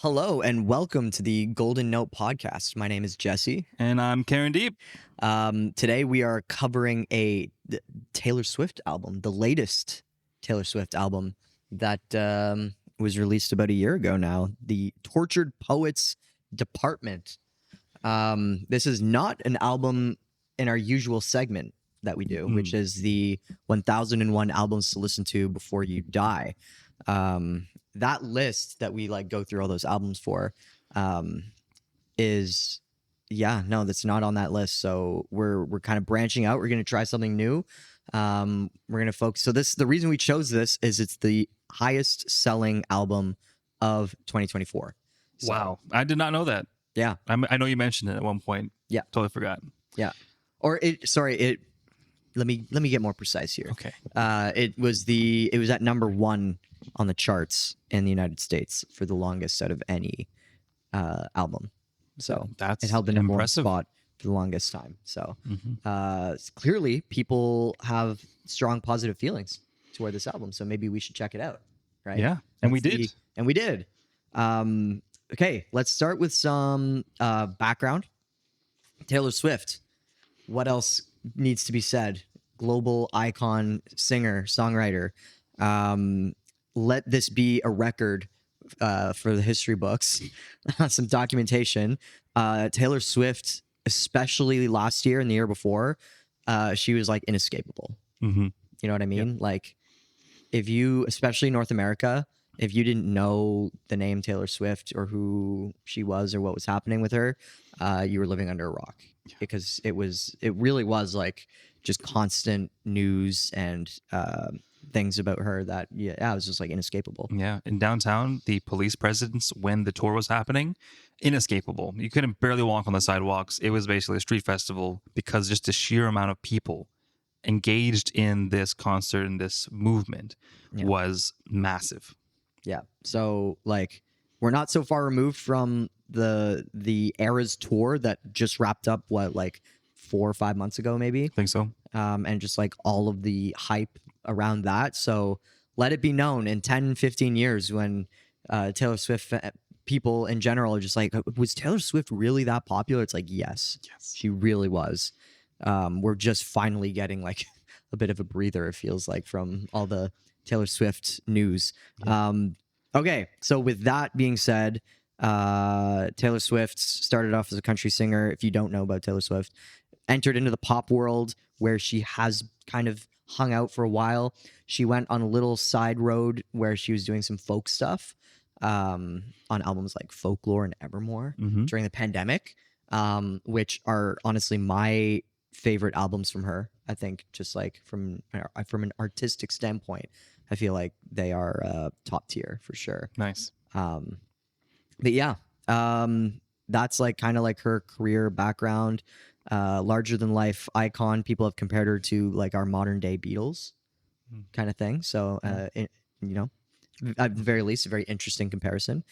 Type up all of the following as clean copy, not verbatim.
Hello and welcome to the Golden Note podcast. My name is Jesse. And I'm Karen Deep. Today we are covering a Taylor Swift album, the latest Taylor Swift album that was released about a year ago now, the Tortured Poets Department. This is not an album in our usual segment that we do, which is the 1001 albums to listen to before you die. That list that we go through all those albums for that's not on that list. So we're kind of branching out. We're going to try something new. We're going to focus. So the reason we chose this is it's the highest selling album of 2024. So, wow. I did not know that. Yeah. I know you mentioned it at one point. Yeah. Totally forgot. Yeah. Let me get more precise here. Okay. It was at number 1 on the charts in the United States for the longest out of any album. So That's it held the number impressive. 1 spot for the longest time. So clearly people have strong positive feelings toward this album. So maybe we should check it out. Right. Yeah. And we did. Okay. Let's start with some background. Taylor Swift. What else needs to be said? Global icon, singer, songwriter. Let this be a record for the history books. Some documentation. Taylor Swift, especially last year and the year before, she was inescapable. Mm-hmm. You know what I mean? Yep. Like, if you, especially North America, if you didn't know the name Taylor Swift or who she was or what was happening with her, you were living under a rock. Yeah. Because it really was just constant news and things about her that it was just inescapable. Yeah. In downtown, the police presence when the tour was happening, inescapable. You couldn't barely walk on the sidewalks. It was basically a street festival because just the sheer amount of people engaged in this concert and this movement was massive. Yeah. So we're not so far removed from the Eras tour that just wrapped up 4 or 5 months ago, maybe. I think so. And just all of the hype around that. So let it be known in 10, 15 years when Taylor Swift people in general are just was Taylor Swift really that popular? It's yes, she really was. We're just finally getting a bit of a breather, it feels from all the Taylor Swift news. Yeah. Okay, so with that being said, Taylor Swift started off as a country singer. If you don't know about Taylor Swift, entered into the pop world where she has kind of hung out for a while. She went on a little side road where she was doing some folk stuff on albums like Folklore and Evermore during the pandemic, which are honestly my favorite albums from her. I think just from an artistic standpoint, I feel like they are top tier for sure. Nice. But yeah, that's kind of her career background. Larger than life icon. People have compared her to our modern day Beatles kind of thing. So, at the very least, a very interesting comparison.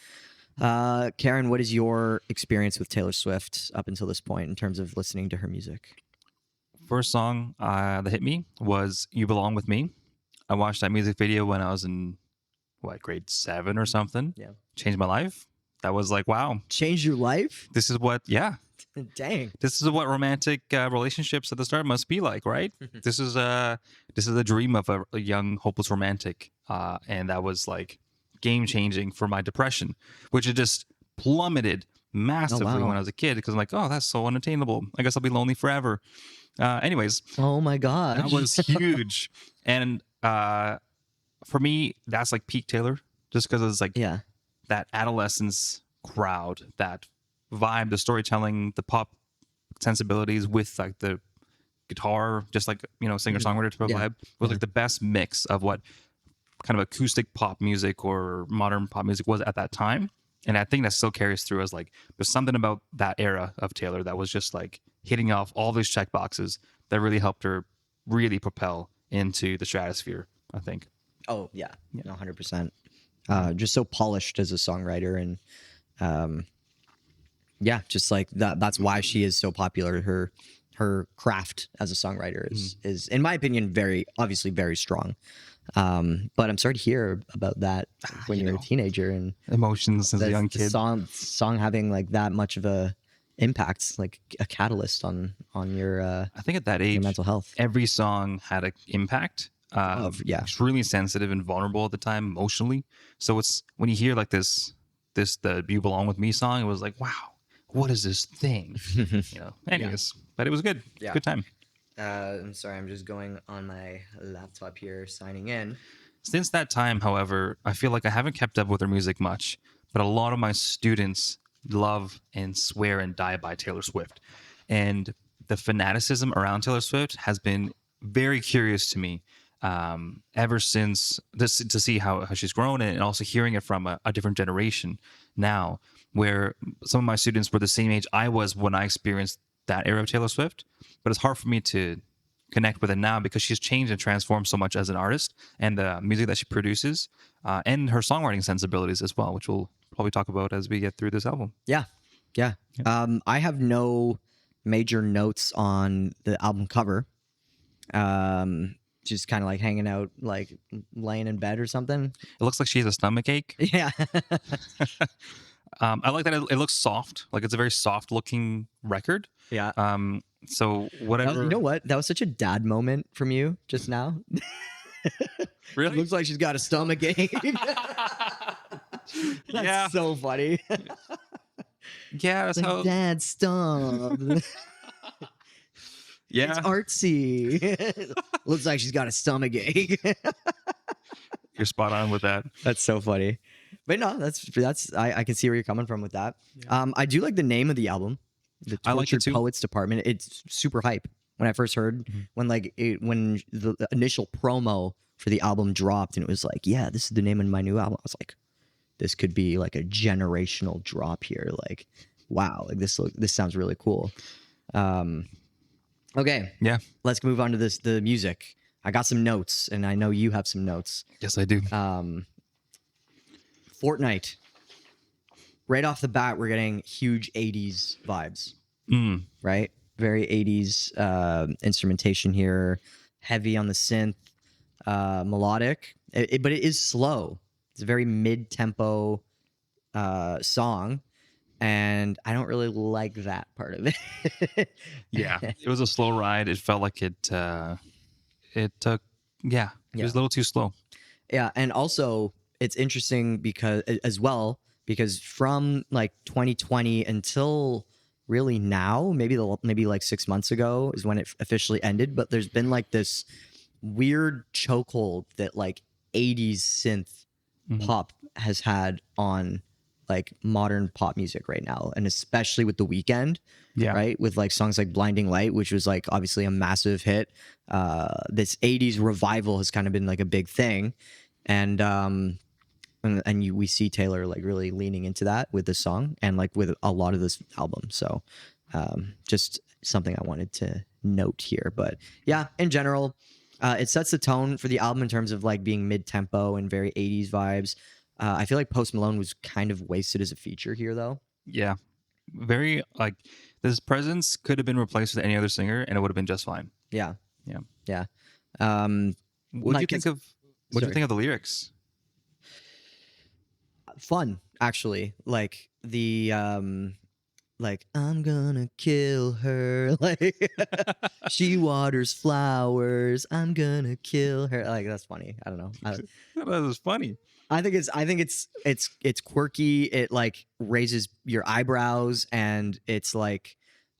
Karen, what is your experience with Taylor Swift up until this point in terms of listening to her music? First song that hit me was You Belong With Me. I watched that music video when I was in grade 7 or something. Yeah. Changed my life. That was wow. Changed your life? This is what, yeah. Dang. This is what romantic relationships at the start must be like, right? This is a dream of a young, hopeless romantic. And that was game changing for my depression, which had just plummeted massively when I was a kid because I'm oh, that's so unattainable. I guess I'll be lonely forever. Anyways. Oh my God. That was huge. And for me, that's peak Taylor, just because it's that adolescence crowd, that vibe, the storytelling, the pop sensibilities with the guitar, just singer-songwriter type of vibe was the best mix of what kind of acoustic pop music or modern pop music was at that time. And I think that still carries through as there's something about that era of Taylor that was just hitting off all these check boxes that really helped her really propel into the stratosphere, I think. Oh yeah. 100%. Just so polished as a songwriter and just that. That's why she is so popular. Her craft as a songwriter is in my opinion, very obviously very strong. But I'm sorry to hear about that when You you're a know, teenager and emotions as a young the kid. song having like that much of a impact, like a catalyst on I think at that your age, mental health. every song had an impact. Yeah. Extremely sensitive and vulnerable at the time emotionally. So it's when you hear like the "You Belong with Me" song, it was like, wow, what is this thing? You know. Anyways, but it was good. Yeah. Good time. I'm sorry, I'm just going on my laptop here, signing in. Since that time, however, I feel like I haven't kept up with her music much, but a lot of my students love and swear and die by Taylor Swift. And the fanaticism around Taylor Swift has been very curious to me ever since this to see how she's grown and also hearing it from a different generation now, where some of my students were the same age I was when I experienced that era of Taylor Swift. But it's hard for me to connect with it now because she's changed and transformed so much as an artist and the music that she produces and her songwriting sensibilities as well, which we'll probably talk about as we get through this album. Yeah. I have no major notes on the album cover. Just kind of like hanging out, like laying in bed or something. It looks like she has a stomach ache. Yeah. I like that it looks soft, like it's a very soft looking record. Yeah. So whatever. You know what? That was such a dad moment from you just now. Really? Looks like she's got a stomach ache. That's Yeah. so funny. Yeah, that's Like, how. Dad, stop. Yeah. It's artsy. Looks like she's got a stomach ache. You're spot on with that. That's so funny. But no, that's I can see where you're coming from with that. Yeah. I do like the name of the album, the I like it Tortured too. Poets Department. It's super hype. When I first heard when the initial promo for the album dropped and it was like, yeah, this is the name of my new album. I was like, this could be like a generational drop here. Like, wow, like this sounds really cool. Okay. Yeah. Let's move on to the music. I got some notes, and I know you have some notes. Yes, I do. Fortnite. Right off the bat, we're getting huge 80s vibes. Right? Very 80s instrumentation here. Heavy on the synth. Melodic. But it is slow. It's a very mid-tempo song. And I don't really like that part of it. Yeah. It was a slow ride. It felt like it took, it was a little too slow. Yeah. And also, it's interesting because from like 2020 until really now, maybe like 6 months ago is when it officially ended. But there's been like this weird chokehold that like 80s synth pop has had on like modern pop music right now, and especially with The Weeknd, right, with like songs like Blinding Light, which was like obviously a massive hit. This 80s revival has kind of been like a big thing, and we see Taylor like really leaning into that with this song and like with a lot of this album. So just something I wanted to note here. But yeah, in general, it sets the tone for the album in terms of like being mid-tempo and very 80s vibes. I feel like Post Malone was kind of wasted as a feature here, though. Yeah. Very, like, this presence could have been replaced with any other singer, and it would have been just fine. Yeah. Yeah. Yeah. What do you think of the lyrics? Fun, actually. Like the like I'm gonna kill her. Like she waters flowers. I'm gonna kill her. Like that's funny. I don't know. That was funny. I think it's quirky. It like raises your eyebrows, and it's like,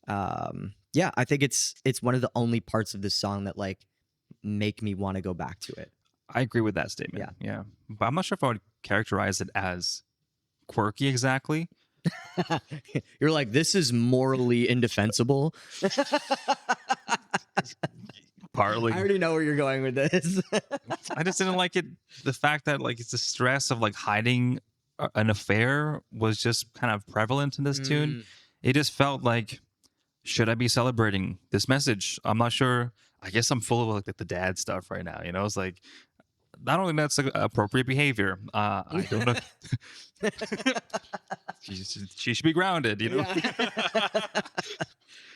yeah. I think it's one of the only parts of this song that like make me want to go back to it. I agree with that statement. Yeah. But I'm not sure if I would characterize it as quirky exactly. You're like, this is morally indefensible. Partly. I already know where you're going with this. I just didn't like it. The fact that like it's the stress of like hiding an affair was just kind of prevalent in this tune. It just felt like, should I be celebrating this message? I'm not sure. I guess I'm full of like the dad stuff right now. You know, it's like, I don't think that's appropriate behavior. I don't know. She should be grounded, you know?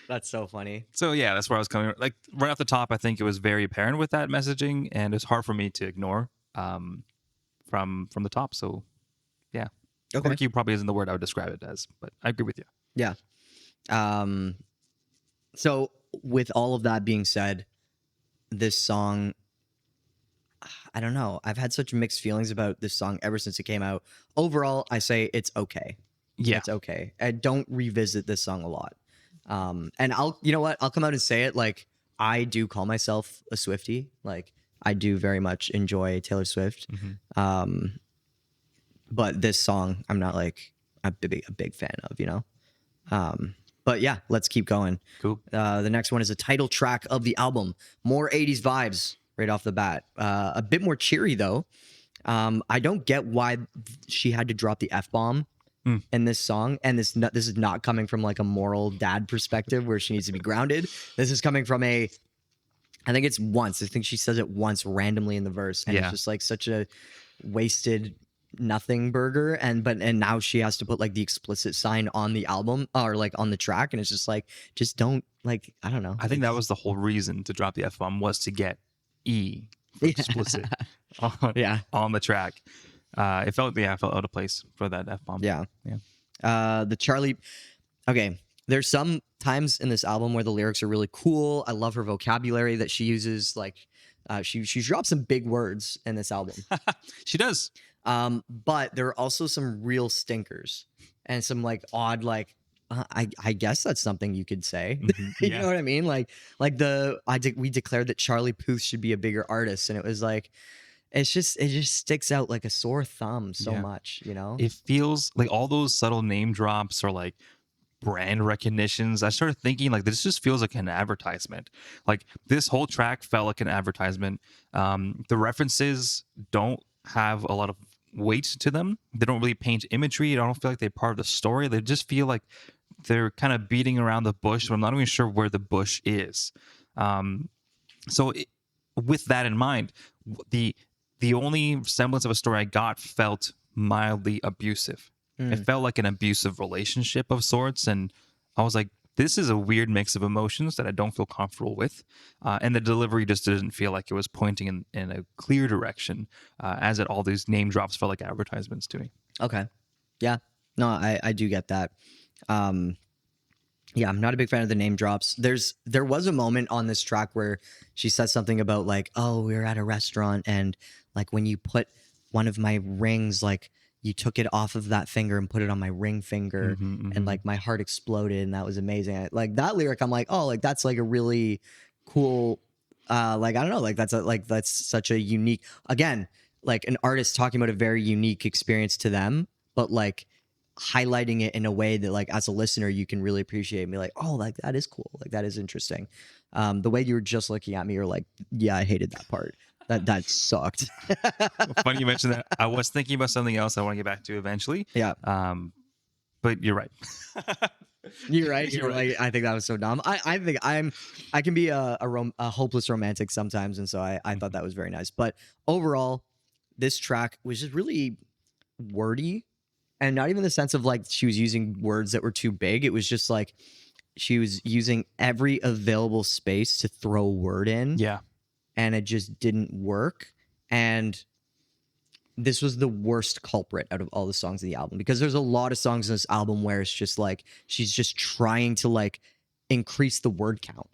Yeah. That's so funny. So yeah, that's where I was coming. Like right off the top, I think it was very apparent with that messaging, and it's hard for me to ignore from the top. So yeah, Okay. quirky probably isn't the word I would describe it as, but I agree with you. Yeah. So with all of that being said, this song, I don't know. I've had such mixed feelings about this song ever since it came out. Overall, I say it's okay. Yeah, It's okay. I don't revisit this song a lot. And you know what? I'll come out and say it. Like, I do call myself a Swiftie. Like, I do very much enjoy Taylor Swift. But this song, I'm not like a big fan of, you know? But yeah, let's keep going. cool. The next one is a title track of the album. More 80s vibes right off the bat. A bit more cheery, though. I don't get why she had to drop the F-bomb in this song. And this is not coming from like a moral dad perspective where she needs to be grounded. This is coming from I think it's once. I think she says it once randomly in the verse. And it's just like such a wasted nothing burger. And now she has to put like the explicit sign on the album or like on the track. And it's just like, just don't like, I don't know. I think that was the whole reason to drop the F-bomb was to get E for explicit on the track. It felt out of place for that F-bomb. Yeah. The Charlie. Okay. There's some times in this album where the lyrics are really cool. I love her vocabulary that she uses. Like, she drops some big words in this album. She does. But there are also some real stinkers and some like odd, like, I guess that's something you could say. You know what I mean? Like we declared that Charlie Puth should be a bigger artist, and it was like, it just sticks out like a sore thumb so much, you know? It feels like all those subtle name drops or like brand recognitions. I started thinking like this just feels like an advertisement. Like this whole track felt like an advertisement. The references don't have a lot of weight to them. They don't really paint imagery. I don't feel like they're part of the story. They just feel like they're kind of beating around the bush, but I'm not even sure where the bush is. With that in mind, the only semblance of a story I got felt mildly abusive. It felt like an abusive relationship of sorts, and I was like, this is a weird mix of emotions that I don't feel comfortable with. And the delivery just didn't feel like it was pointing in a clear direction, as all these name drops felt like advertisements to me. Okay. Yeah. No, I do get that. Yeah, I'm not a big fan of the name drops. There was a moment on this track where she said something about like, oh, we were at a restaurant and like when you put one of my rings, like you took it off of that finger and put it on my ring finger, and like my heart exploded, and that was amazing. Like that lyric, I'm like, oh, like that's like a really cool, like I don't know, like that's such a unique, again, like an artist talking about a very unique experience to them, but like highlighting it in a way that like as a listener you can really appreciate and be like, oh, like that is cool, like that is interesting. The way you were just looking at me, you're like, yeah, I hated that part. That sucked. Funny you mentioned that. I was thinking about something else I want to get back to eventually. Yeah. But you're right. You're right. You're right. Like, I think that was so dumb. I think I can be a hopeless romantic sometimes, and so I thought that was very nice. But overall, this track was just really wordy, and not even the sense of like she was using words that were too big. It was just like she was using every available space to throw a word in. Yeah. And it just didn't work. And this was the worst culprit out of all the songs in the album, because there's a lot of songs in this album where it's just like she's just trying to like increase the word count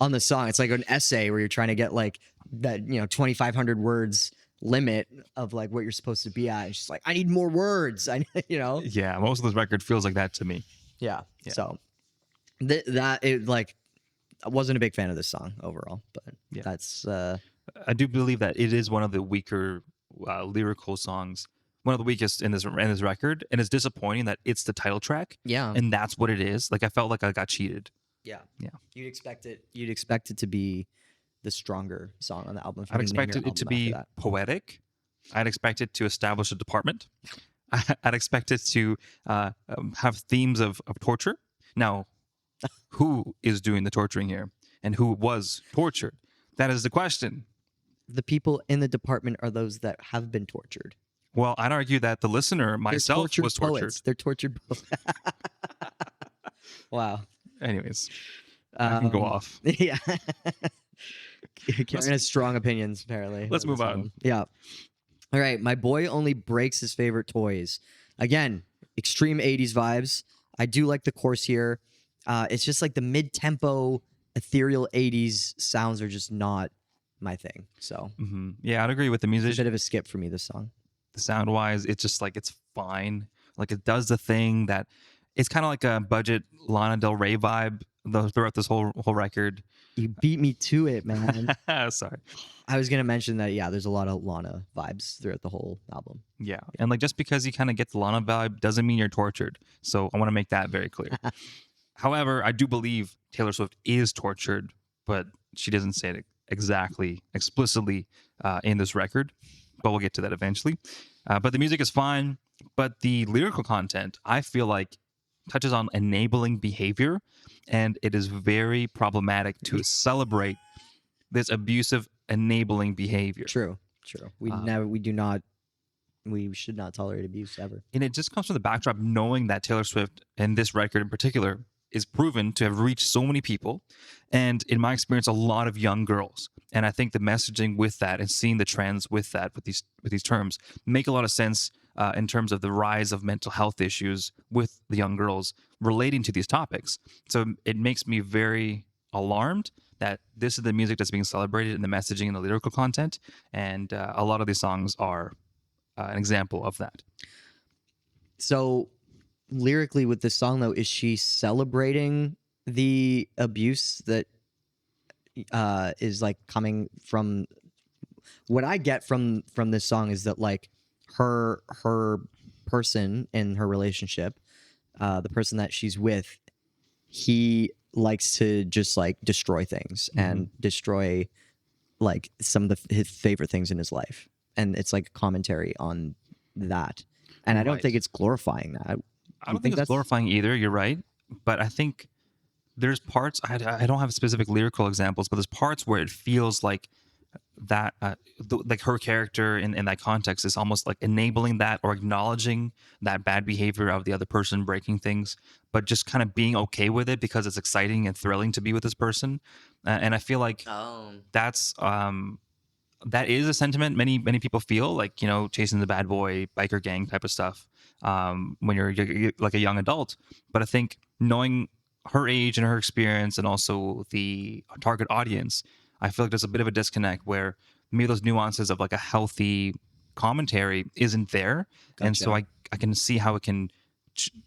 on the song. It's like an essay where you're trying to get like that, 2,500 words limit of like what you're supposed to be at. And she's like, I need more words. Yeah, most of this record feels like that to me. Yeah. So I wasn't a big fan of this song overall, but that's. I do believe that it is one of the weaker lyrical songs, one of the weakest in this record, and it's disappointing that it's the title track. Yeah, and that's what it is. Like I felt like I got cheated. Yeah. You'd expect it to be the stronger song on the album. I'd expect it to be poetic. I'd expect it to establish a department. I'd expect it to have themes of torture. Now, who is doing the torturing here, and who was tortured? That is the question. The people in the department are those that have been tortured. Well, I'd argue that the listener, myself, was tortured. They're tortured poets. Wow. Anyways, I can go off. Yeah. Karen has strong opinions, apparently. Let's move on. Yeah. All right. My boy only breaks his favorite toys. Again, extreme 80s vibes. I do like the chorus here. It's just like the mid-tempo, ethereal 80s sounds are just not my thing. So yeah, I'd agree with the music. It's a bit of a skip for me, this song. The sound wise, it's just like it's fine. Like it does the thing that it's kind of like a budget Lana Del Rey vibe throughout this whole record. You beat me to it, man. Sorry. I was gonna mention that, yeah, there's a lot of Lana vibes throughout the whole album. Yeah. And like just because you kind of get the Lana vibe doesn't mean you're tortured. So I want to make that very clear. However, I do believe Taylor Swift is tortured, but she doesn't say it exactly, explicitly in this record. But we'll get to that eventually. But the music is fine. But the lyrical content, I feel like, touches on enabling behavior. And it is very problematic to celebrate this abusive, enabling behavior. True. We should not tolerate abuse ever. And it just comes from the backdrop knowing that Taylor Swift, and this record in particular, is proven to have reached so many people. And in my experience, a lot of young girls. And I think the messaging with that and seeing the trends with that, with these terms, make a lot of sense in terms of the rise of mental health issues with the young girls relating to these topics. So it makes me very alarmed that this is the music that's being celebrated in the messaging and the lyrical content. And a lot of these songs are an example of that. So lyrically with this song, though, is she celebrating the abuse that is like coming from? What I get from this song is that like her person in her relationship, the person that she's with, he likes to just like destroy things and destroy like some of his favorite things in his life, and it's like a commentary on that. And I don't think it's glorifying that. I don't think it's glorifying either. You're right. But I think there's parts, I don't have specific lyrical examples, but there's parts where it feels like that, like her character in that context is almost like enabling that or acknowledging that bad behavior of the other person breaking things, but just kind of being okay with it because it's exciting and thrilling to be with this person. And I feel like that is a sentiment many people feel, like, you know, chasing the bad boy, biker gang type of stuff when you're like a young adult. But I think knowing her age and her experience and also the target audience, I feel like there's a bit of a disconnect where maybe those nuances of like a healthy commentary isn't there. Gotcha. And so I can see how it can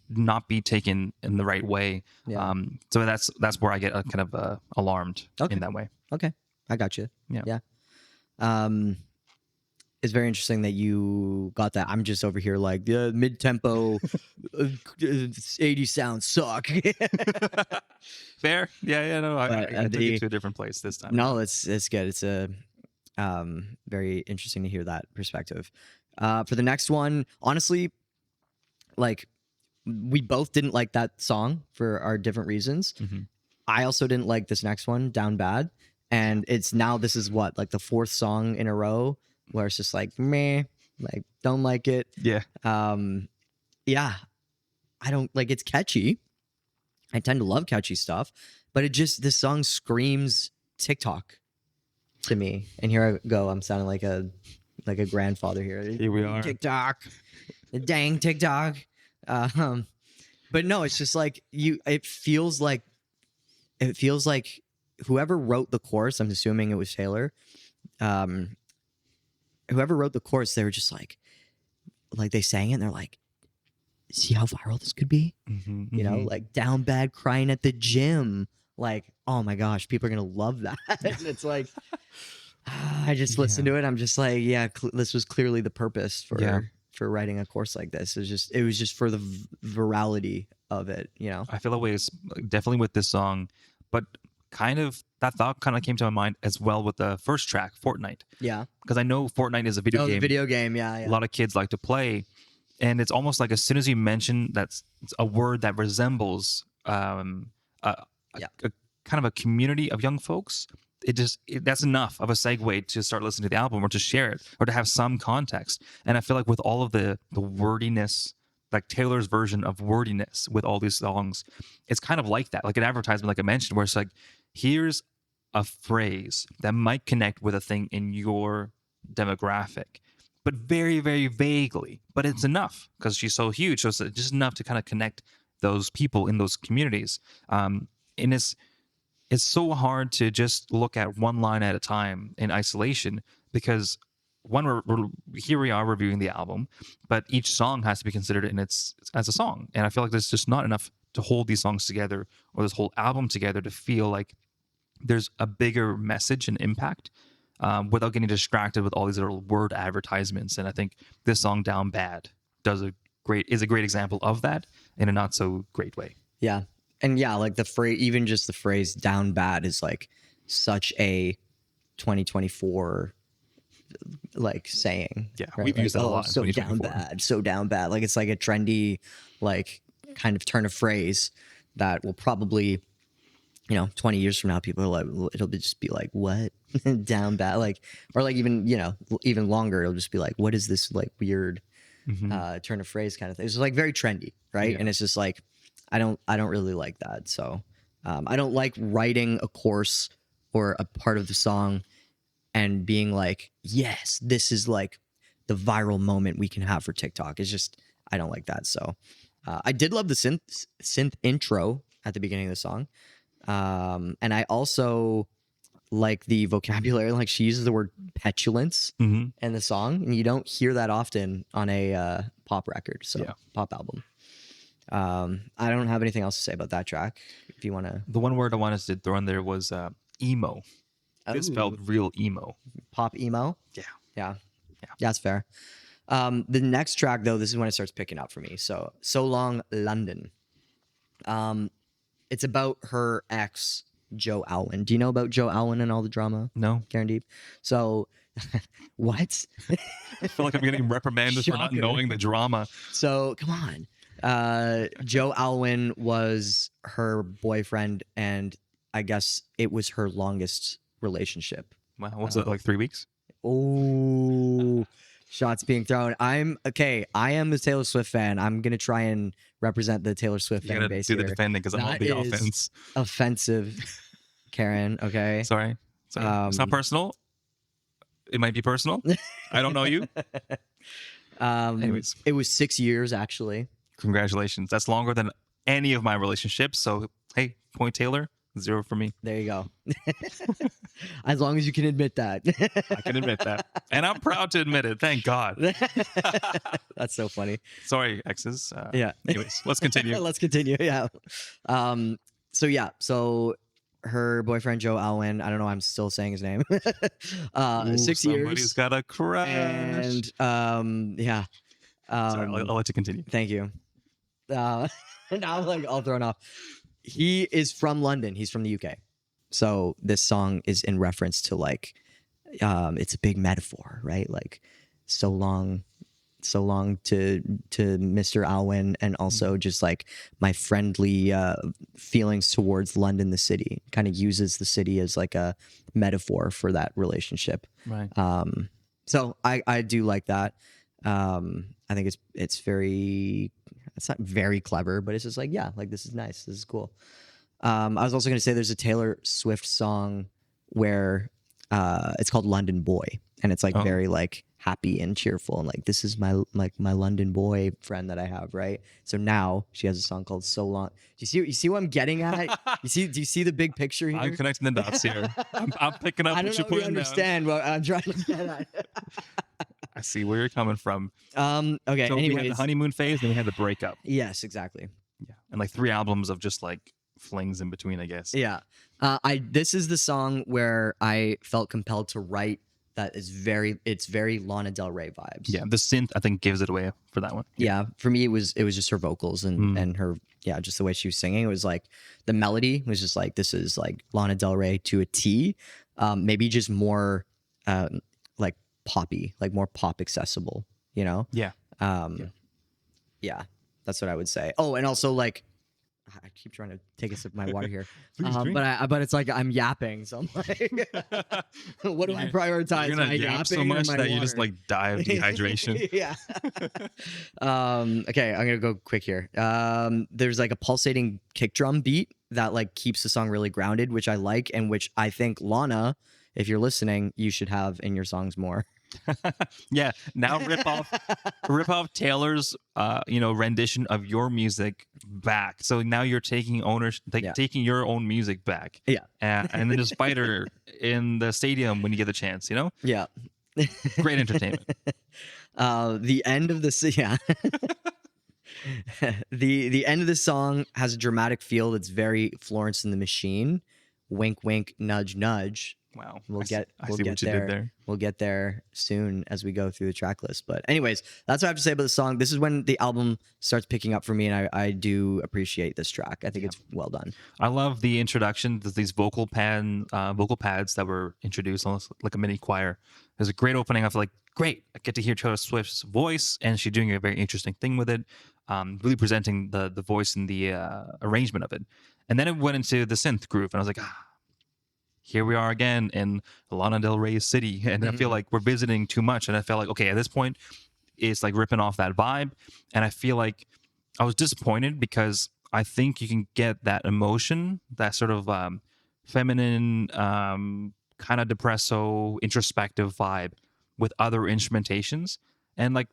not be taken in the right way. Yeah. So that's where I get kind of alarmed in that way. Okay. I got you. Yeah. It's very interesting that you got that. I'm just over here like the mid-tempo 80 sounds suck. Fair. Yeah, no, I took it to a different place this time. No, it's good. It's a very interesting to hear that perspective. For the next one, honestly, like we both didn't like that song for our different reasons. I also didn't like this next one, Down Bad. And this is what, like the fourth song in a row where it's just like, meh, like don't like it. Yeah. Yeah. I don't like, it's catchy. I tend to love catchy stuff, but this song screams TikTok to me. And here I go. I'm sounding like a grandfather here. Here we are. TikTok. The dang TikTok. But no, it's just like it feels like whoever wrote the chorus, I'm assuming it was Taylor. Whoever wrote the chorus, they were just like they sang it and they're like, see how viral this could be? You know, like down bad crying at the gym. Like, oh my gosh, people are going to love that. And it's like, I just listened to it. I'm just like, yeah, this was clearly the purpose for writing a course like this. It was just for the virality of it, you know? I feel that way definitely with this song, but that thought kind of came to my mind as well with the first track, Fortnite. Yeah. Because I know Fortnite is a video game. The video game, yeah. A lot of kids like to play. And it's almost like as soon as you mention it's a word that resembles a kind of a community of young folks, that's enough of a segue to start listening to the album or to share it or to have some context. And I feel like with all of the wordiness, like Taylor's version of Wordiness with all these songs. It's kind of like that, like an advertisement, like I mentioned, where it's like, here's a phrase that might connect with a thing in your demographic, but very, very vaguely. But it's enough because she's so huge. So it's just enough to kind of connect those people in those communities. And it's so hard to just look at one line at a time in isolation, because here we are reviewing the album, but each song has to be considered in its as a song. And I feel like there's just not enough to hold these songs together or this whole album together to feel like there's a bigger message and impact, without getting distracted with all these little word advertisements. And I think this song "Down Bad" is a great example of that in a not so great way. Yeah. And yeah, like the phrase, even just the phrase "down bad" is like such a 2024 like saying. Yeah, right? we've used that a lot. So down bad, so down bad. Like it's like a trendy, like kind of turn of phrase that will probably, 20 years from now, people are like, it'll just be like, what? Down bad, like, or like even even longer, it'll just be like, what is this like weird turn of phrase kind of thing? It's like very trendy, right? Yeah. And it's just like, I don't really like that. So I don't like writing a course or a part of the song and being like, yes, this is like the viral moment we can have for TikTok. It's just, I don't like that. So I did love the synth intro at the beginning of the song. And I also like the vocabulary. Like she uses the word petulance in the song, and you don't hear that often on a pop record. So pop album. I don't have anything else to say about that track. If you want to, the one word I wanted to throw in there was emo. This felt real emo. Pop emo. Yeah, that's fair. The next track though, this is when it starts picking up for me. So Long London. It's about her ex Joe Alwyn. Do you know about Joe Alwyn and all the drama? No. Karen Deep. So what? I feel like I'm getting reprimanded for not knowing the drama. So come on. Joe Alwyn was her boyfriend, and I guess it was her longest relationship. Wow, was it like 3 weeks? Oh, shots being thrown. I am a Taylor Swift fan. I'm gonna try and represent the Taylor Swift fan base do here. the defending because I'm on the offense. Offensive, Karen. Okay. Sorry. It's not personal. It might be personal. I don't know you. Anyways, it was 6 years actually. Congratulations. That's longer than any of my relationships. So hey, point Taylor. 0 for me. There you go. As long as you can admit that. I can admit that. And I'm proud to admit it. Thank God. That's so funny. Sorry, exes. Yeah. Anyways, let's continue. Let's continue. Yeah. So her boyfriend, Joe Alwyn, I don't know why I'm still saying his name. 6 years. Somebody's got a crush. And yeah. Sorry, I'll let you continue. Thank you. Now I'm like all thrown off. He is from London. He's from the UK. So this song is in reference to like, it's a big metaphor, right? Like so long to Mr. Alwyn, and also just like my friendly feelings towards London, the city. Kind of uses the city as like a metaphor for that relationship. Right. So I do like that. I think it's not very clever, but it's just like, yeah, like this is nice. This is cool. I was also going to say there's a Taylor Swift song where it's called London Boy, and it's like very like happy and cheerful, and like this is my London boy friend that I have, right? So now she has a song called So Long. Do you see what I'm getting at? Do you see the big picture here? I'm connecting the dots here. I'm picking up I what don't you're know if putting you understand what I'm trying to get at. I see where you're coming from. Okay. So anyways, we had the honeymoon phase, then we had the breakup. Yes, exactly. Yeah, and like 3 albums of just like flings in between, I guess. Yeah. This is the song where I felt compelled to write. That is it's very Lana Del Rey vibes. Yeah, the synth I think gives it away for that one. Yeah, for me it was just her vocals and her just the way she was singing. It was like the melody was just like, this is like Lana Del Rey to a T. Maybe just more like poppy, like more pop accessible, you know? Yeah. Yeah, that's what I would say. Oh, and also like I keep trying to take a sip of my water here. Please drink. But it's like I'm yapping, so I'm like, what do I prioritize? You're gonna yap so much that you just like die of dehydration. Yeah. Okay, I'm gonna go quick here. There's like a pulsating kick drum beat that like keeps the song really grounded, which I like, and which I think Lana, if you're listening, you should have in your songs more. Yeah, now rip off Taylor's rendition of your music back. So now you're taking taking your own music back. Yeah. And then just fight her in the stadium when you get the chance, Yeah. Great entertainment. The end of this, yeah. The end of the song has a dramatic feel that's very Florence and the Machine. Wink, wink, nudge, nudge. Wow. We'll I get what you did there. We'll get there soon as we go through the track list. But anyways, that's what I have to say about the song. This is when the album starts picking up for me, and I do appreciate this track. I think it's well done. I love the introduction. There's these vocal pads that were introduced, almost like a mini choir. There's a great opening. I feel like, great, I get to hear Taylor Swift's voice, and she's doing a very interesting thing with it, really presenting the voice and the arrangement of it. And then it went into the synth groove, and I was like, here we are again in Lana Del Rey's city. And I feel like we're visiting too much. And I felt like, okay, at this point, it's like ripping off that vibe. And I feel like I was disappointed because I think you can get that emotion, that sort of feminine, kind of depresso, introspective vibe with other instrumentations. And like,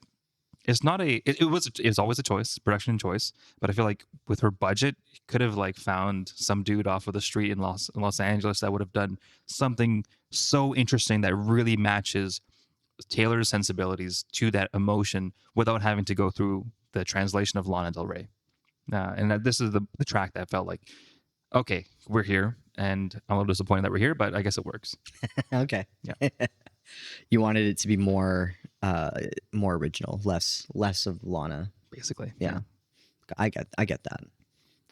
it's not it was always a choice, production choice, but I feel like with her budget, could have like found some dude off of the street in Los Angeles that would have done something so interesting that really matches Taylor's sensibilities to that emotion without having to go through the translation of Lana Del Rey. And this is the track that felt like, okay, we're here, and I'm a little disappointed that we're here, but I guess it works. Okay. Yeah. You wanted it to be more original, less of Lana, basically. Yeah. I get that.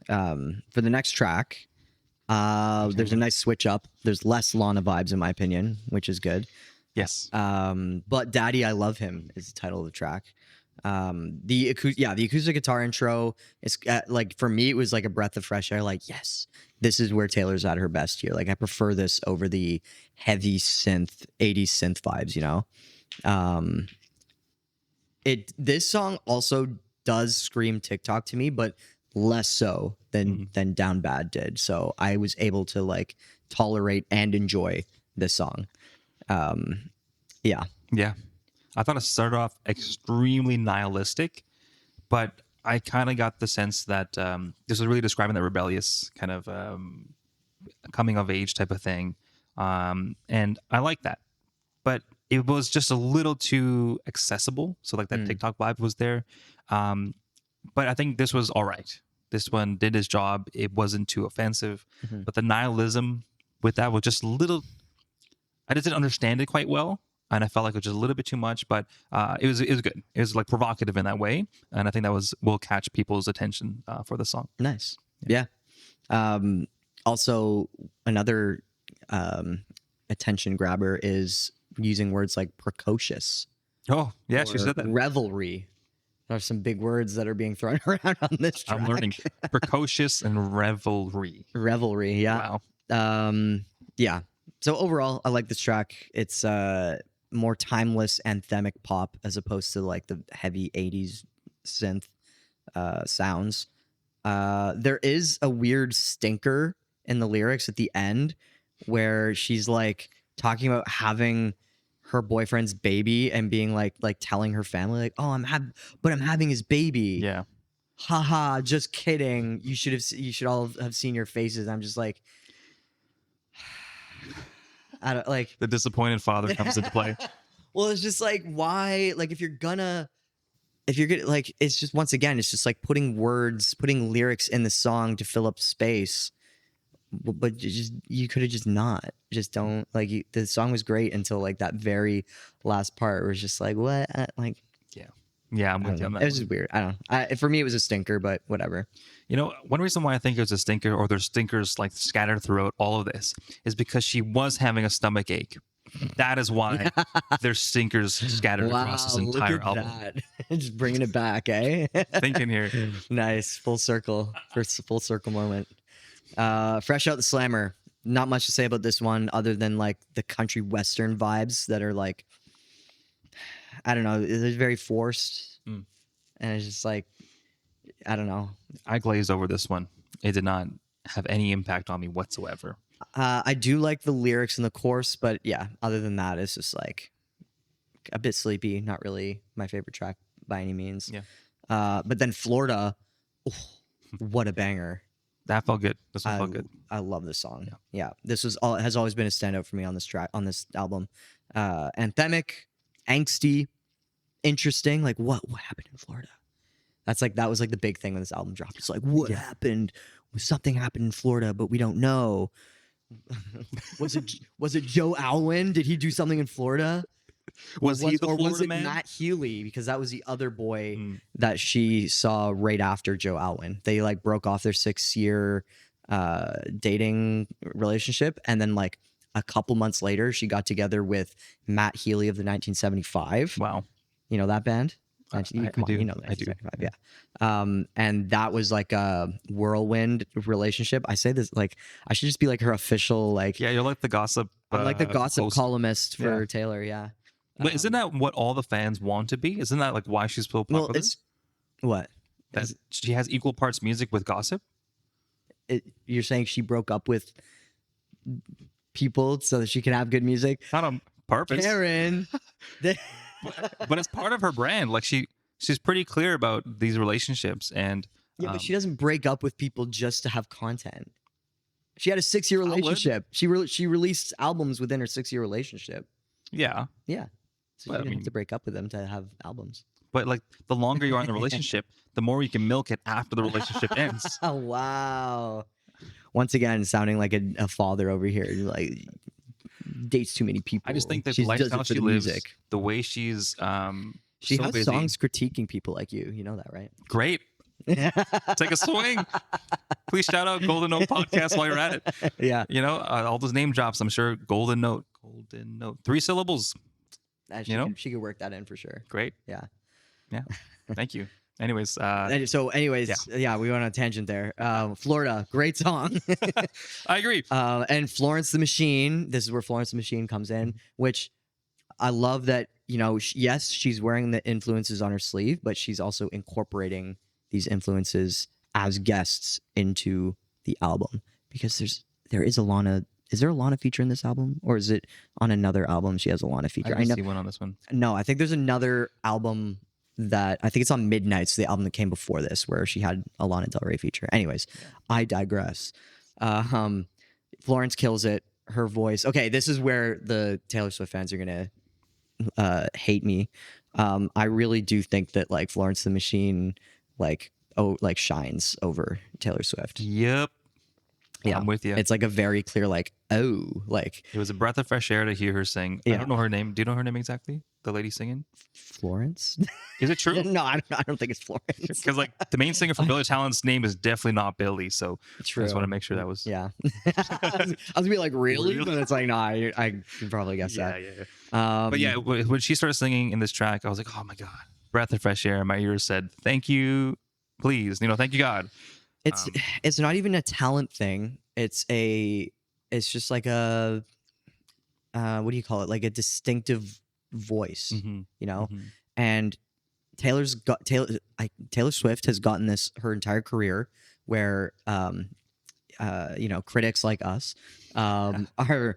For the next track, there's a nice switch up. There's less Lana vibes, in my opinion, which is good. Yes. But Daddy, I Love Him is the title of the track. The acoustic guitar intro is like, for me, it was like a breath of fresh air. Like, yes, this is where Taylor's at her best here. Like, I prefer this over the heavy synth 80s synth vibes, this song also does scream TikTok to me, but less so than Down Bad did. So I was able to like tolerate and enjoy this song. Yeah. I thought it started off extremely nihilistic, but I kind of got the sense that this was really describing that rebellious kind of coming of age type of thing. And I like that. But it was just a little too accessible. So like that TikTok vibe was there. But I think this was all right. This one did its job. It wasn't too offensive. But the nihilism with that was just a little... I just didn't understand it quite well. And I felt like it was just a little bit too much, but it was good. It was like provocative in that way, and I think that will catch people's attention for the song. Nice, yeah. Also, another attention grabber is using words like precocious. Oh, yeah, she said that. Revelry. There's some big words that are being thrown around on this track. I'm learning precocious and revelry. Revelry, yeah. Wow. Yeah. So overall, I like this track. It's more timeless anthemic pop as opposed to like the heavy 80s synth sounds. There is a weird stinker in the lyrics at the end where she's like talking about having her boyfriend's baby and being like telling her family like, oh, I'm having his baby. Yeah. Haha, just kidding. You should all have seen your faces. I'm just like, I don't like, the disappointed father comes into play. Well, it's just like, why? Like, if you're gonna like, it's just, once again, it's just like putting lyrics in the song to fill up space. But you could have just not. Just don't, like, the song was great until like that very last part where it's just like, what? Like, yeah, I'm with you on that. It was just weird. I don't know. For me, it was a stinker, but whatever. One reason why I think it was a stinker, or there's stinkers like scattered throughout all of this, is because she was having a stomach ache That is why there's stinkers scattered across this entire look at album. that. Just bringing it back, eh? Thinking here. Nice. Full circle. First full circle moment. Fresh Out the Slammer. Not much to say about this one other than like the country western vibes that are like, I don't know, it's very forced. And it's just like, I don't know. I glazed over this one. It did not have any impact on me whatsoever. I do like the lyrics and the chorus, but yeah, other than that, it's just like a bit sleepy. Not really my favorite track by any means. Yeah. But then Florida, what a banger. That felt good. This one felt good. I love this song. Yeah. This was all has always been a standout for me on this track, on this album. Anthemic, angsty, interesting. Like what happened in Florida? That was like the big thing when this album dropped. It's like, what happened? Something happened in Florida, but we don't know. was it Joe Alwyn? Did he do something in Florida? Was he the Florida was it man? Matt Healy? Because that was the other boy that she saw right after Joe Alwyn. They like broke off their 6-year dating relationship, and then like a couple months later, she got together with Matt Healy of the 1975. Wow, you know that band? I You know the 1975, yeah. And that was like a whirlwind relationship. I say this like I should just be like her official like. Yeah, you're like the gossip. I'm like the gossip host. Columnist for Taylor. Yeah. But isn't that what all the fans want to be? Isn't that like why she's so popular? Well, it's what? That she has equal parts music with gossip? You're saying she broke up with people so that she could have good music? Not on purpose. Karen. But it's part of her brand. Like she's pretty clear about these relationships, and yeah, but she doesn't break up with people just to have content. She had a 6-year relationship. She released albums within her 6-year relationship. Yeah. So you didn't have to break up with them to have albums. But like the longer you are in the relationship, the more you can milk it after the relationship ends. Oh wow! Once again, sounding like a father over here. You're like dates too many people. I just think that the lifestyle she lives, the way she's she so has busy. songs critiquing people like you. You know that, right? Great. Take a swing. Please shout out Golden Note Podcast while you're at it. Yeah. You know, all those name drops, I'm sure. Golden Note. 3 syllables. She could work that in for sure. Great. Yeah. Thank you. Anyways. We went on a tangent there. Florida, great song. I agree. And Florence the Machine. This is where Florence the Machine comes in, which I love that, yes, she's wearing the influences on her sleeve, but she's also incorporating these influences as guests into the album, because there is a Lana. Is there a Lana feature in this album, or is it on another album she has a Lana feature? I see one on this one. No, I think there's another album that I think it's on Midnights, the album that came before this, where she had a Lana Del Rey feature. Anyways, I digress. Florence kills it. Her voice. Okay, this is where the Taylor Swift fans are gonna hate me. I really do think that like Florence the Machine shines over Taylor Swift. Yep. Yeah, I'm with you. It's like a very clear it was a breath of fresh air to hear her sing. I don't know her name. Do you know her name exactly? The lady singing? Florence? Is it true? No, I don't think it's Florence. Because like the main singer for Billy Talent's name is definitely not Billy. So true. I just want to make sure that was. Yeah. I was gonna be like, really? But it's like, no, I can probably guess that. Yeah. But yeah, when she started singing in this track, I was like, oh my God, breath of fresh air. My ears said, thank you, please. Thank you, God. It's not even a talent thing. It's just like a what do you call it? Like a distinctive voice, And Taylor Swift has gotten this her entire career, where critics like us are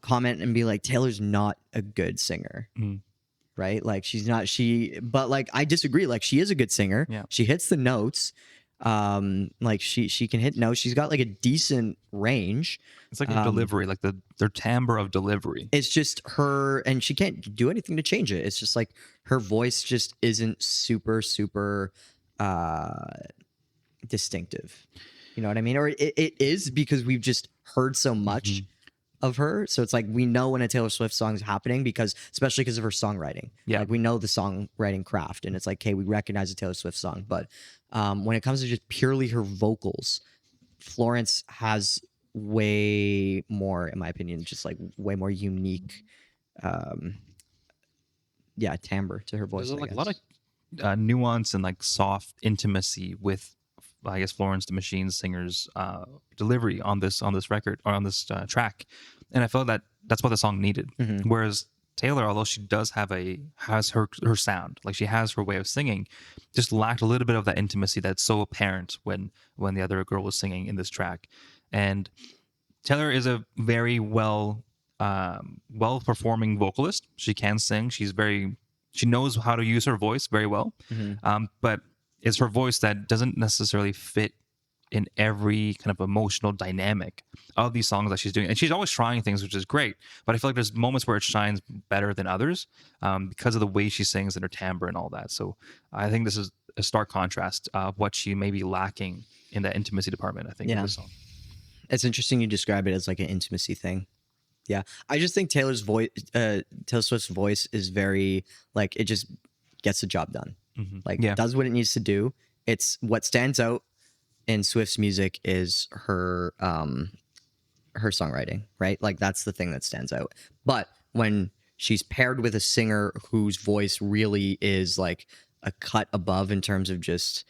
comment and be like, Taylor's not a good singer. Right? Like she's not but like I disagree. Like she is a good singer. Yeah. She hits the notes. Like she can hit notes. She's got like a decent range. It's like a delivery, like their timbre of delivery. It's just her, and she can't do anything to change it. It's just like her voice just isn't super distinctive. You know what I mean? Or it is, because we've just heard so much of her. So it's like we know when a Taylor Swift song is happening, especially because of her songwriting. Yeah. Like we know the songwriting craft, and it's like, okay, we recognize a Taylor Swift song. But when it comes to just purely her vocals, Florence has way more, in my opinion, just like way more unique, timbre to her voice. There's I like a guess. lot of nuance and like soft intimacy with, I guess, Florence the Machine singer's delivery on this record or on this track, and I felt that that's what the song needed. Mm-hmm. Whereas Taylor, although she does has her sound, like she has her way of singing, just lacked a little bit of that intimacy that's so apparent when the other girl was singing in this track. And Taylor is a very well performing vocalist. She can sing. She knows how to use her voice very well. Mm-hmm. But it's her voice that doesn't necessarily fit in every kind of emotional dynamic of these songs that she's doing. And she's always trying things, which is great. But I feel like there's moments where it shines better than others because of the way she sings and her timbre and all that. So I think this is a stark contrast of what she may be lacking in that intimacy department, I think, in this song. It's interesting you describe it as like an intimacy thing. Yeah. I just think Taylor Swift's voice is very, like, it just gets the job done. Mm-hmm. Like, does what it needs to do. It's what stands out in Swift's music is her songwriting, right? Like, that's the thing that stands out. But when she's paired with a singer whose voice really is like a cut above in terms of just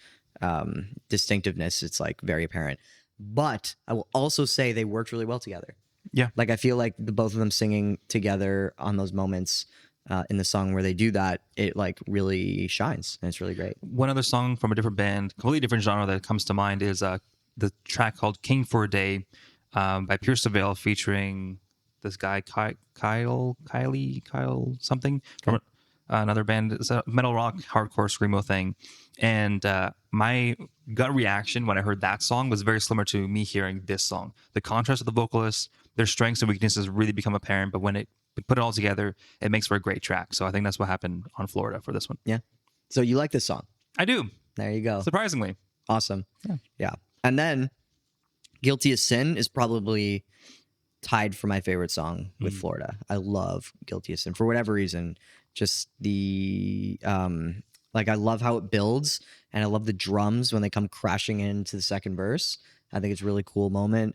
distinctiveness, it's like very apparent. But I will also say they worked really well together. Yeah. Like, I feel like the both of them singing together on those moments in the song where they do that, it like really shines and it's really great. One other song from a different band, completely different genre that comes to mind is the track called King for a Day by Pierce the featuring this guy, Kyle something from another band. It's a metal rock, hardcore, screamo thing. And my gut reaction when I heard that song was very similar to me hearing this song. The contrast of the vocalists, their strengths and weaknesses really become apparent, but when we put it all together, it makes for a great track. So I think that's what happened on Florida for this one. Yeah. So you like this song? I do. There you go. Surprisingly. Awesome. Yeah. And then Guilty as Sin is probably tied for my favorite song with Florida. I love Guilty as Sin for whatever reason. Just the like, I love how it builds, and I love the drums when they come crashing into the second verse. I think it's a really cool moment.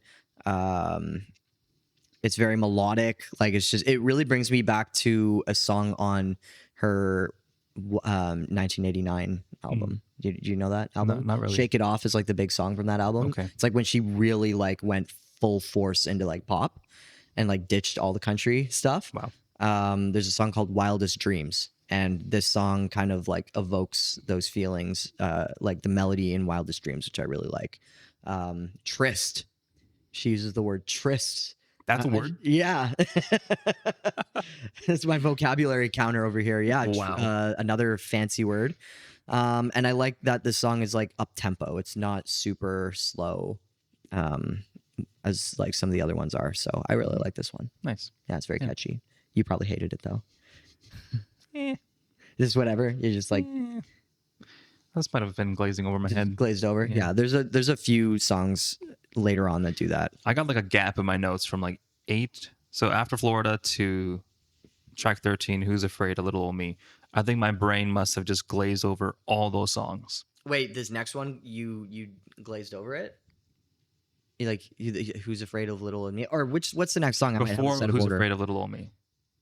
It's very melodic. Like, it's just, it really brings me back to a song on her 1989 album. Do you know that album? No, not really. Shake It Off is like the big song from that album. Okay. It's like when she really like went full force into like pop and like ditched all the country stuff. Wow. There's a song called Wildest Dreams, and this song kind of like evokes those feelings, like the melody in Wildest Dreams, which I really like. Tryst. She uses the word tryst. That's a word? Yeah. That's my vocabulary counter over here. Yeah. Wow. Another fancy word. And I like that this song is like up tempo. It's not super slow as like some of the other ones are. So I really like this one. Nice. Yeah, it's very catchy. You probably hated it though. Just whatever. You're just like this might have been glazing over my head. Glazed over. Yeah. There's a few songs later on that do that. I got like a gap in my notes from like 8. So after Florida to track 13, Who's Afraid of Little Old Me. I think my brain must have just glazed over all those songs. Wait, this next one you glazed over it? Who's Afraid of Little Old Me? Or what's the next song? Before Who's Afraid of Little Old Me.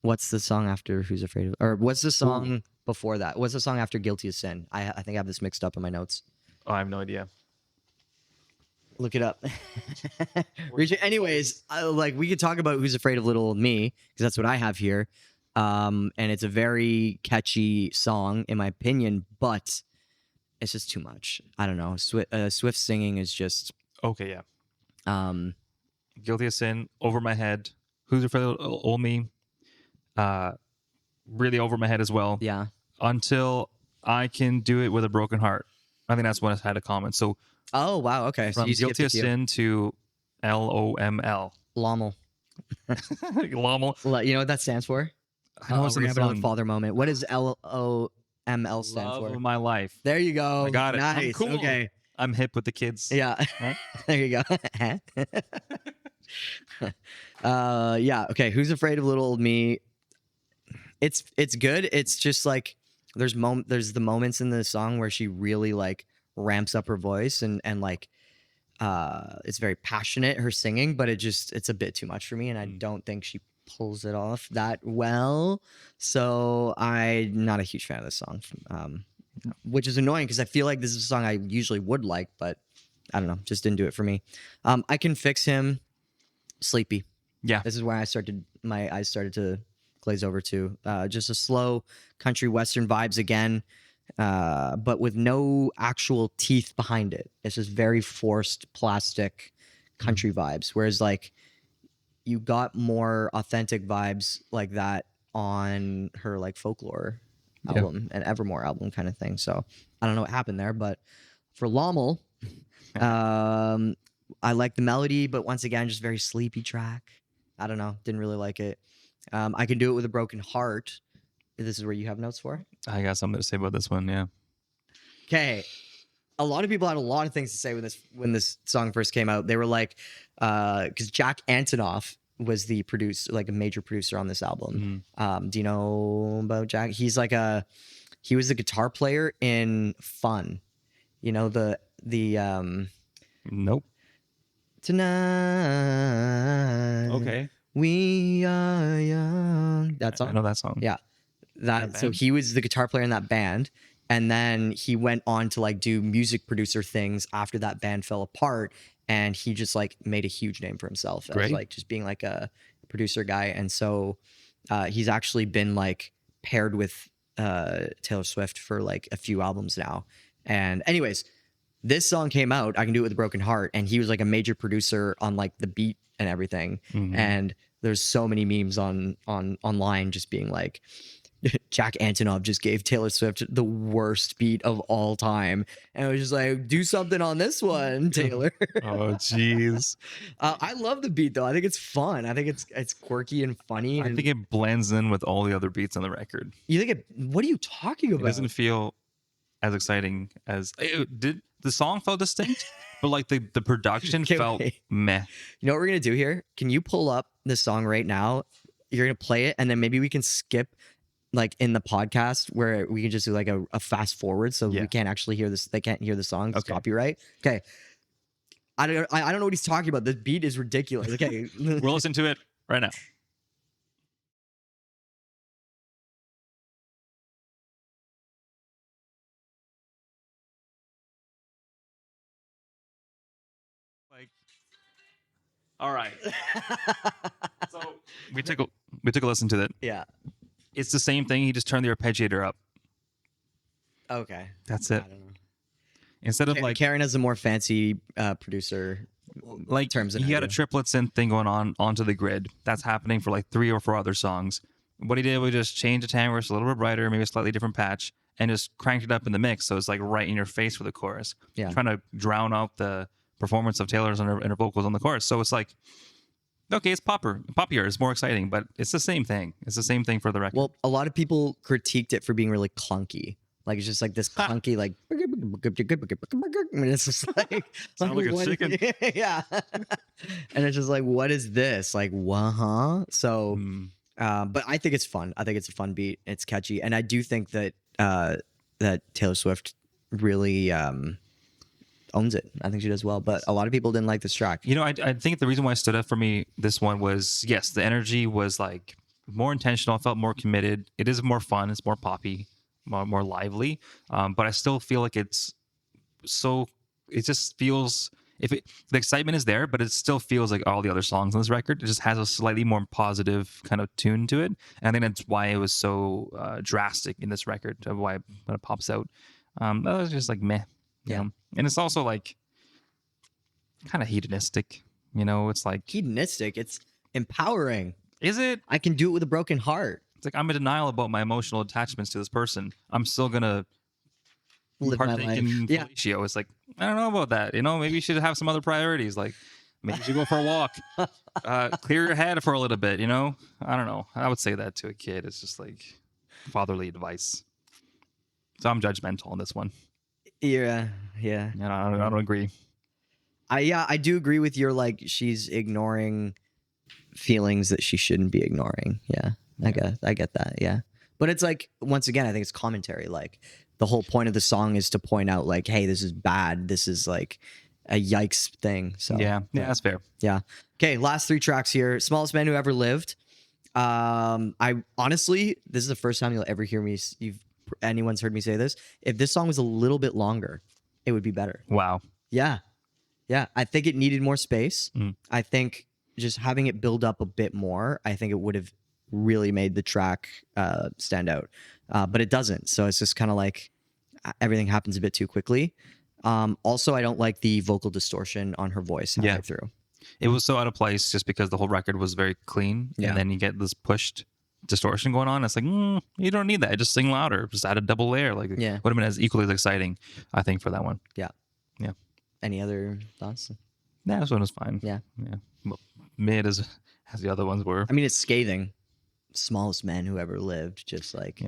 What's the song after Who's Afraid of? Or what's the song before that? What's the song after Guilty as Sin? I think I have this mixed up in my notes. Oh, I have no idea. Look it up. Anyways, we could talk about Who's Afraid of Little Old Me, because that's what I have here. And it's a very catchy song, in my opinion, but it's just too much. I don't know. Swift singing is just okay. Yeah. Guilty as Sin, Over My Head, Who's Afraid of Little Old Me. Really over my head as well. Yeah. Until I Can Do It with a Broken Heart. I think that's when I had a comment. So. Oh wow. Okay. From Guilty as Sin to LOML. Lommel. Lommel. You know what that stands for? I know we're gonna have another father moment. What does LOML stand Love for? of my life. There you go. I got it. Nice. I'm cool. Okay. I'm hip with the kids. Yeah. Right? There you go. Yeah. Okay. Who's Afraid of Little Old Me? It's good. It's just like there's the moments in the song where she really like ramps up her voice and like It's very passionate, her singing, but it's a bit too much for me, and I don't think she pulls it off that well. So I'm not a huge fan of this song, which is annoying because I feel like this is a song I usually would like, but I don't know, just didn't do it for me. I Can Fix Him, Sleepy. Yeah. This is where my eyes started to glaze over to. Just a slow country western vibes again, but with no actual teeth behind it. It's just very forced plastic country vibes. Whereas like you got more authentic vibes like that on her like Folklore album and Evermore album kind of thing. So I don't know what happened there, but for Lommel, I like the melody, but once again, just very sleepy track. I don't know. Didn't really like it. I Can Do It With a Broken Heart. This is where you have notes for? I got something to say about this one, yeah. Okay. A lot of people had a lot of things to say when this song first came out. They were like, because Jack Antonoff was the producer, like a major producer on this album. Do you know about Jack? He was the guitar player in Fun. You know the Nope. Tonight. Okay. We are young. That song? I know that song. Yeah. So he was the guitar player in that band. And then he went on to like do music producer things after that band fell apart. And he just like made a huge name for himself as like just being like a producer guy. And so he's actually been like paired with Taylor Swift for like a few albums now. And anyways, this song came out, I Can Do It With a Broken Heart, and he was like a major producer on like the beat and everything. And there's so many memes online just being like, Jack Antonoff just gave Taylor Swift the worst beat of all time. And I was just like, do something on this one, Taylor. Oh, jeez. I love the beat though. I think it's fun. I think it's quirky and funny. I think it blends in with all the other beats on the record. You think what are you talking about? It doesn't feel as exciting as did the song felt distinct, but like the production felt meh. You know what we're gonna do here? Can you pull up the song right now? You're gonna play it, and then maybe we can skip like in the podcast where we can just do like a fast forward so we can't actually hear this. They can't hear the song. It's copyright. Okay. I don't know what he's talking about. The beat is ridiculous. Okay. We'll listen to it right now. All right. So we took a listen to it. Yeah. It's the same thing. He just turned the arpeggiator up. Okay. That's it. I don't know. Instead of like Karen has a more fancy producer like terms. He had a triplet synth thing going on onto the grid. That's happening for like 3 or 4 other songs. What he did was just change the timbres a little bit brighter, maybe a slightly different patch, and just cranked it up in the mix. So it's like right in your face for the chorus. Yeah. Trying to drown out the performance of Taylor's and her vocals on the chorus. So it's like, okay, it's poppier, it's more exciting, but it's the same thing. It's the same thing for the record. Well, a lot of people critiqued it for being really clunky. Like it's just like this clunky, like it's just like sound like a chicken. Yeah. And it's just like, what is this? Like, what? So, but I think it's fun. I think it's a fun beat. It's catchy, and I do think that that Taylor Swift really owns it. I think she does well, but a lot of people didn't like this track. You know, I think the reason why it stood up for me, this one was, yes, the energy was like more intentional. I felt more committed. It is more fun. It's more poppy, more lively. But I still feel like it just feels, the excitement is there, but it still feels like all the other songs on this record. It just has a slightly more positive kind of tune to it. And I think that's why it was so drastic in this record, why when it pops out. That was just like meh. You know? And it's also like kind of hedonistic, you know, it's like hedonistic. It's empowering. Is it? I can do it with a broken heart. It's like I'm in denial about my emotional attachments to this person. I'm still gonna partake in fellatio. It's like, I don't know about that. You know, maybe you should have some other priorities. Like maybe you should go for a walk, clear your head for a little bit. You know, I don't know. I would say that to a kid. It's just like fatherly advice. So I'm judgmental on this one. Yeah. And I don't agree. I do agree with your like she's ignoring feelings that she shouldn't be ignoring. Yeah. I get that. Yeah. But it's like, once again, I think it's commentary. Like the whole point of the song is to point out like, hey, this is bad. This is like a yikes thing. So yeah, that's fair. Yeah. Okay, last 3 tracks here. Smallest Man Who Ever Lived. I honestly, this is the first time you'll ever hear me. Anyone's heard me say this. If this song was a little bit longer, it would be better. Wow. Yeah, yeah. I think it needed more space. Mm. I think just having it build up a bit more, I think it would have really made the track stand out. But it doesn't. So it's just kind of like everything happens a bit too quickly. Also, I don't like the vocal distortion on her voice halfway through. It was so out of place just because the whole record was very clean. Yeah. And then you get this pushed distortion going on. It's like, you don't need that. Just sing louder. Just add a double layer. Like, would have been as equally as exciting, I think, for that one. Yeah. Yeah. Any other thoughts? Nah, this one was fine. Yeah. Yeah. Well, mid as the other ones were. I mean, it's scathing. Smallest man who ever lived. Just like,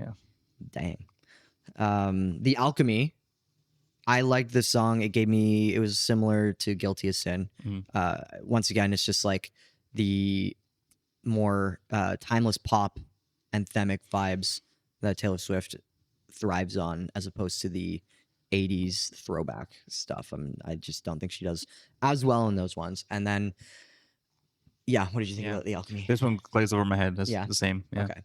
dang. The Alchemy. I liked this song. It was similar to Guilty as Sin. Once again, it's just like the more timeless pop anthemic vibes that Taylor Swift thrives on, as opposed to the 80s throwback stuff. I just don't think she does as well in those ones. And then, what did you think about The Alchemy? This one glazed over my head. That's the same. Yeah. Okay.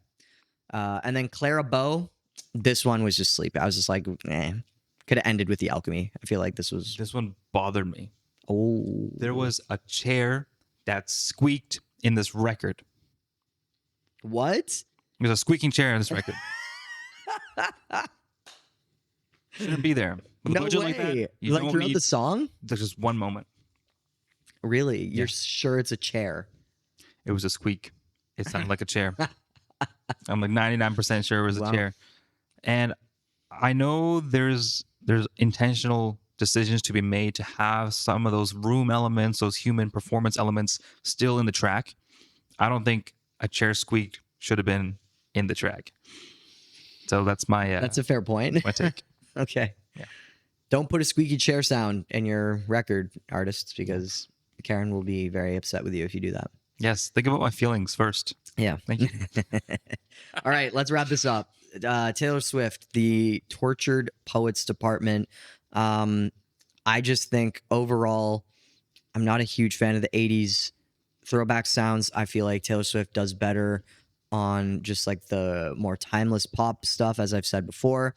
And then Clara Bow. This one was just sleepy. I was just like, could have ended with The Alchemy. I feel like this one bothered me. Oh. There was a chair that squeaked in this record. What? There's a squeaking chair in this record. Shouldn't be there. With No budget way. like that, you like don't throughout need- the song? There's just one moment. Really? You're sure it's a chair? It was a squeak. It sounded like a chair. I'm like 99% sure it was a chair. And I know there's intentional decisions to be made to have some of those room elements, those human performance elements still in the track. I don't think a chair squeak should have been in the track. So that's my That's a fair point. my take. Okay. Yeah. Don't put a squeaky chair sound in your record, artists, because Karen will be very upset with you if you do that. Yes, think about my feelings first. Yeah. Thank you. All right, let's wrap this up. Taylor Swift, the Tortured Poets Department. I just think overall, I'm not a huge fan of the 80s throwback sounds. I feel like Taylor Swift does better on just like the more timeless pop stuff, as I've said before.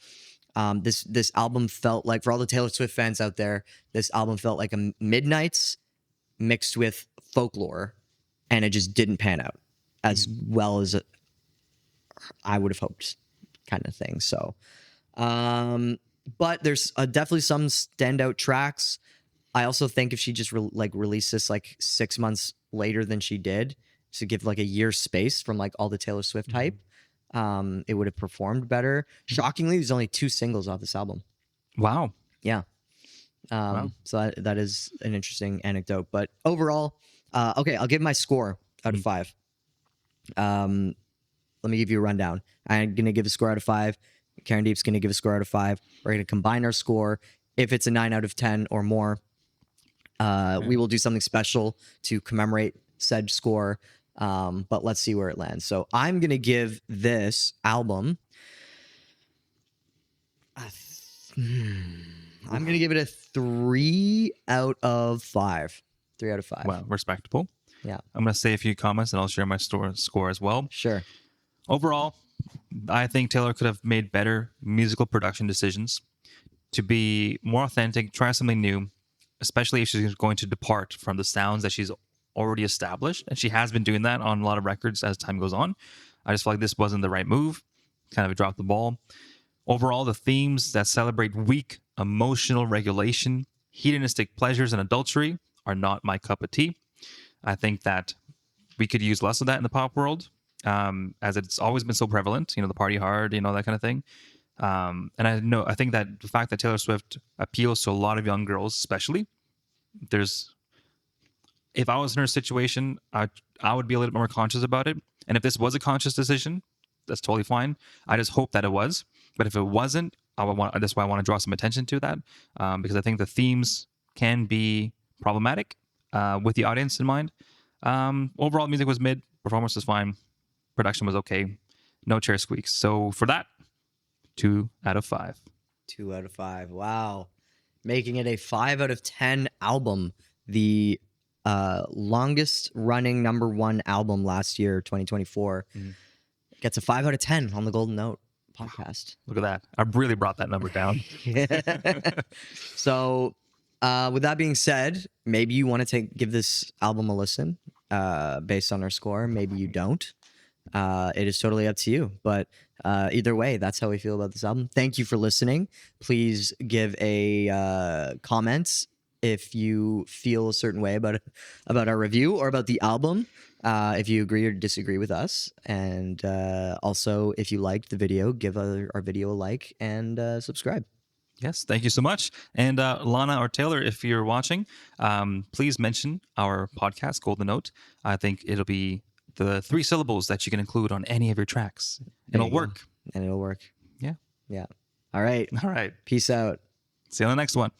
This album felt like, for all the Taylor Swift fans out there, this album felt like a Midnights mixed with folklore, and it just didn't pan out as well as I would have hoped, kind of thing. So, but there's definitely some standout tracks. I also think if she just released this like 6 months later than she did, to give like a year's space from like all the Taylor Swift hype, it would have performed better. Shockingly, there's only 2 singles off this album. Wow. Yeah. So that is an interesting anecdote. But overall, okay, I'll give my score out of 5. Let me give you a rundown. I'm going to give a score out of 5. Karen Deep's going to give a score out of 5. We're going to combine our score. If it's a 9 out of 10 or more, we will do something special to commemorate said score. But let's see where it lands. So I'm going to give this album... I'm going to give it a 3 out of 5. 3 out of 5. Wow, respectable. Yeah. I'm going to say a few comments and I'll share my score as well. Sure. Overall, I think Taylor could have made better musical production decisions to be more authentic, try something new, especially if she's going to depart from the sounds that she's already established. And she has been doing that on a lot of records as time goes on. I just feel like this wasn't the right move. Kind of dropped the ball. Overall, the themes that celebrate weak emotional regulation, hedonistic pleasures, and adultery are not my cup of tea. I think that we could use less of that in the pop world, as it's always been so prevalent, the party hard, that kind of thing. And I think that the fact that Taylor Swift appeals to a lot of young girls, especially, if I was in her situation, I would be a little bit more conscious about it. And if this was a conscious decision, that's totally fine. I just hope that it was. But if it wasn't, that's why I want to draw some attention to that, because I think the themes can be problematic with the audience in mind. Overall, music was mid, performance was fine, production was okay, no chair squeaks. So for that, 2 out of 5. 2 out of 5. Wow. making it a 5 out of 10 album. The longest running #1 album last year, 2024, gets a 5 out of 10 on the Golden Note podcast. Look at that. I really brought that number down. So with that being said, maybe you want to give this album a listen based on our score. Maybe you don't. It is totally up to you. But either way, that's how we feel about this album. Thank you for listening. Please give a comment if you feel a certain way about our review or about the album. If you agree or disagree with us. And also, if you liked the video, give our video a like and subscribe. Yes, thank you so much. And Lana or Taylor, if you're watching, please mention our podcast, Golden Note. I think it'll be the 3 syllables that you can include on any of your tracks. It'll work. And it'll work. Yeah. Yeah. All right. All right. Peace out. See you on the next one.